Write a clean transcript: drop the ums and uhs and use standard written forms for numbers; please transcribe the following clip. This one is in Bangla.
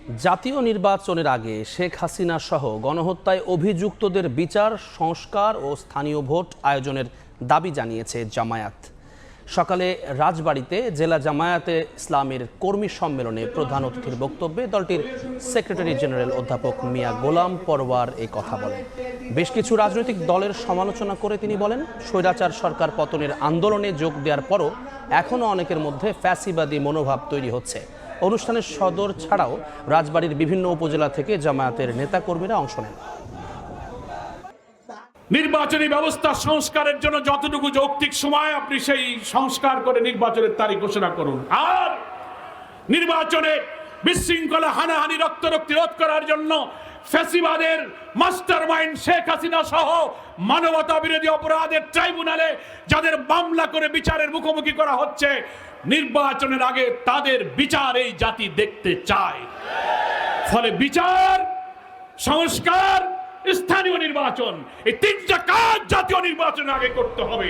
জাতীয় নির্বাচনের আগে শেখ হাসিনা সহ গণহত্যায় অভিযুক্তদের বিচার, সংস্কার ও স্থানীয় ভোট আয়োজনের দাবি জানিয়েছে জামায়াত। সকালে রাজবাড়ীতে জেলা জামায়াতে ইসলামের কর্মী সম্মেলনে প্রধান অতিথির বক্তব্যে দলটির সেক্রেটারি জেনারেল অধ্যাপক মিয়া গোলাম পরওয়ার এই কথা বলেন। বেশ কিছু রাজনৈতিক দলের সমালোচনা করে তিনি বলেন, স্বৈরাচার সরকার পতনের আন্দোলনে যোগ দেওয়ার পরও এখনও অনেকের মধ্যে ফ্যাসিবাদী মনোভাব তৈরি হচ্ছে। অনুষ্ঠানের সদর ছাড়াও রাজবাড়ীর বিভিন্ন উপজেলা থেকে জামায়াতের নেতাকর্মীরা অংশ নেন। নির্বাচনী ব্যবস্থা সংস্কারের জন্য যতটুকু যৌক্তিক সময় আপনি সেই সংস্কার করে নির্বাচনের তারিখ ঘোষণা করুন। আর নির্বাচনে বিশৃঙ্খলা, হানাহানি, রক্তারক্তি রোধ করার জন্য ফ্যাসিবাদের মাস্টারমাইন্ড শেখ হাসিনা সহ মানবতা বিরোধী অপরাধের ট্রাইব্যুনালে যাদের মামলা করে বিচারের মুখোমুখি করা হচ্ছে, নির্বাচনের আগে তাদের বিচার এই জাতি দেখতে চায়। ফলে বিচার, সংস্কার, স্থানীয় নির্বাচন, এই তিনটা কাজ জাতীয় নির্বাচনের আগে করতে হবে।